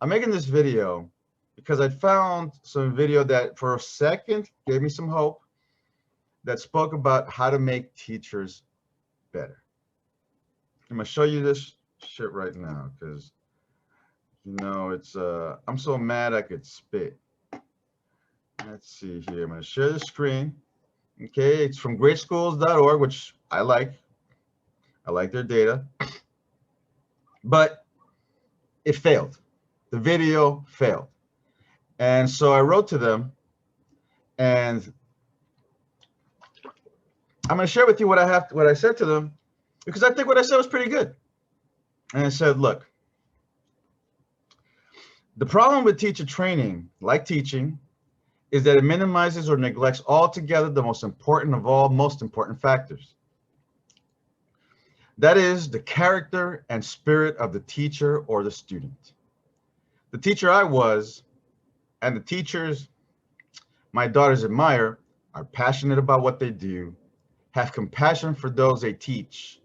I'm making this video because I found some video that for a second gave me some hope that spoke about how to make teachers better. I'm gonna show you this shit right now because it's I'm so mad I could spit. Let's see here. I'm gonna share the screen. Okay, it's from greatschools.org, which I like. I like their data, but it failed. The video failed. And so I wrote to them, and I'm going to share with you what I said to them, because I think what I said was pretty good. And I said, look, the problem with teacher training, like teaching, is that it minimizes or neglects altogether the most important of all most important factors. That is the character and spirit of the teacher or the student. The teacher I was, and the teachers my daughters admire, are passionate about what they do, have compassion for those they teach,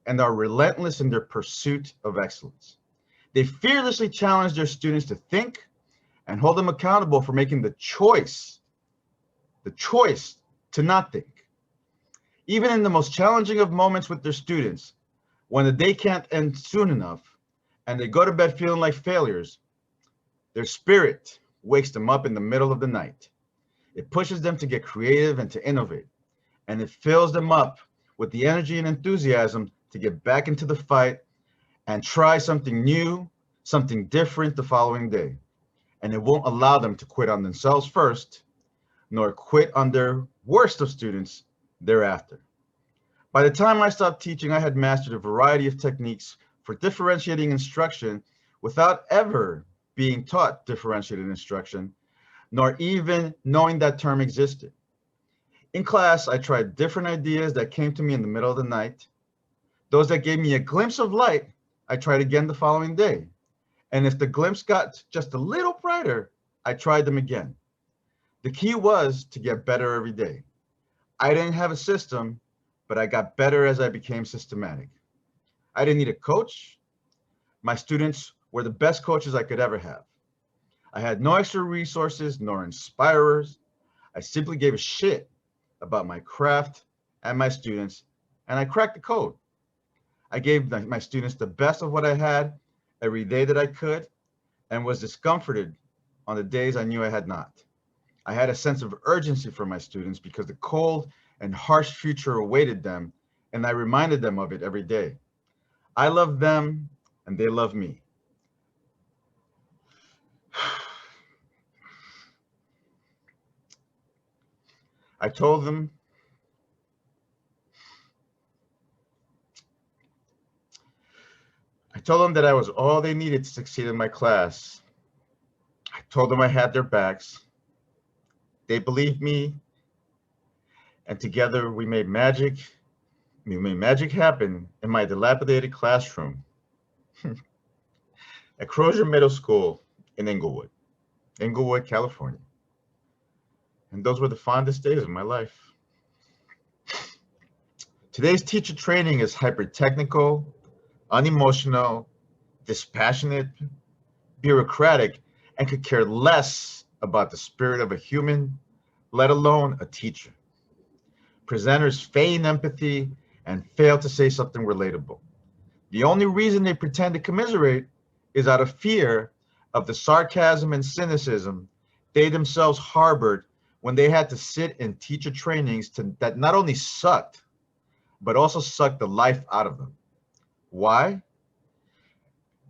and are relentless in their pursuit of excellence. They fearlessly challenge their students to think and hold them accountable for making the choice to not think. Even in the most challenging of moments with their students, when the day can't end soon enough and they go to bed feeling like failures, their spirit wakes them up in the middle of the night. It pushes them to get creative and to innovate, and it fills them up with the energy and enthusiasm to get back into the fight and try something new, something different the following day. And it won't allow them to quit on themselves first, nor quit on their worst of students thereafter. By the time I stopped teaching, I had mastered a variety of techniques for differentiating instruction without ever being taught differentiated instruction, nor even knowing that term existed. In class, I tried different ideas that came to me in the middle of the night. Those that gave me a glimpse of light, I tried again the following day. And if the glimpse got just a little brighter, I tried them again. The key was to get better every day. I didn't have a system, but I got better as I became systematic. I didn't need a coach. My students were the best coaches I could ever have. I had no extra resources nor inspirers. I simply gave a shit about my craft and my students, and I cracked the code. I gave my students the best of what I had every day that I could, and was discomforted on the days I knew I had not. I had a sense of urgency for my students because the cold and harsh future awaited them, and I reminded them of it every day. I love them, and they love me. I told them that I was all they needed to succeed in my class. I told them I had their backs. They believed me, and together we made magic. We made magic happen in my dilapidated classroom at Crozier Middle School in Inglewood, California. And those were the fondest days of my life. Today's teacher training is hyper-technical, unemotional, dispassionate, bureaucratic, and could care less about the spirit of a human, let alone a teacher. Presenters feign empathy and fail to say something relatable. The only reason they pretend to commiserate is out of fear of the sarcasm and cynicism they themselves harbored when they had to sit in teacher trainings that not only sucked, but also sucked the life out of them. Why?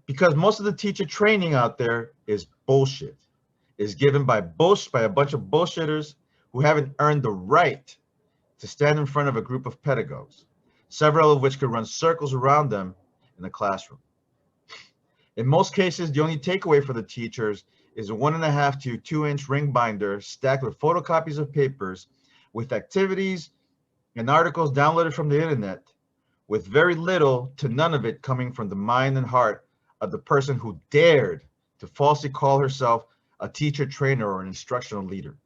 Because most of the teacher training out there is bullshit, is given by a bunch of bullshitters who haven't earned the right to stand in front of a group of pedagogues, several of which could run circles around them in the classroom. In most cases, the only takeaway for the teachers is a 1.5 to 2-inch ring binder stacked with photocopies of papers with activities and articles downloaded from the internet, with very little to none of it coming from the mind and heart of the person who dared to falsely call herself a teacher trainer or an instructional leader.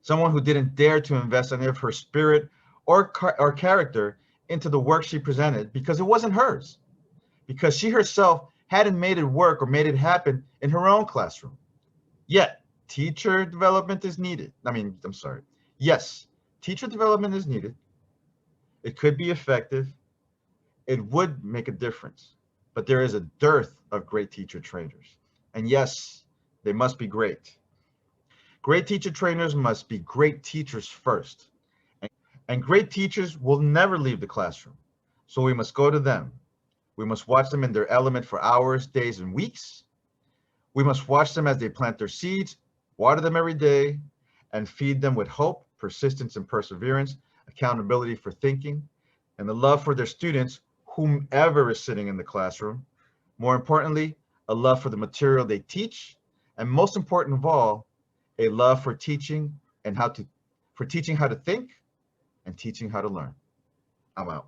Someone who didn't dare to invest any of her spirit or character into the work she presented because it wasn't hers, because she herself hadn't made it work or made it happen in her own classroom. Yet, teacher development is needed. I'm sorry. Yes, teacher development is needed. It could be effective. It would make a difference. But there is a dearth of great teacher trainers. And yes, they must be great. Great teacher trainers must be great teachers first. And great teachers will never leave the classroom. So we must go to them. We must watch them in their element for hours, days, and weeks. We must watch them as they plant their seeds, water them every day, and feed them with hope, persistence, and perseverance, accountability for thinking, and the love for their students, whomever is sitting in the classroom. More importantly, a love for the material they teach, and most important of all, a love for teaching and how to think and teaching how to learn. I'm out.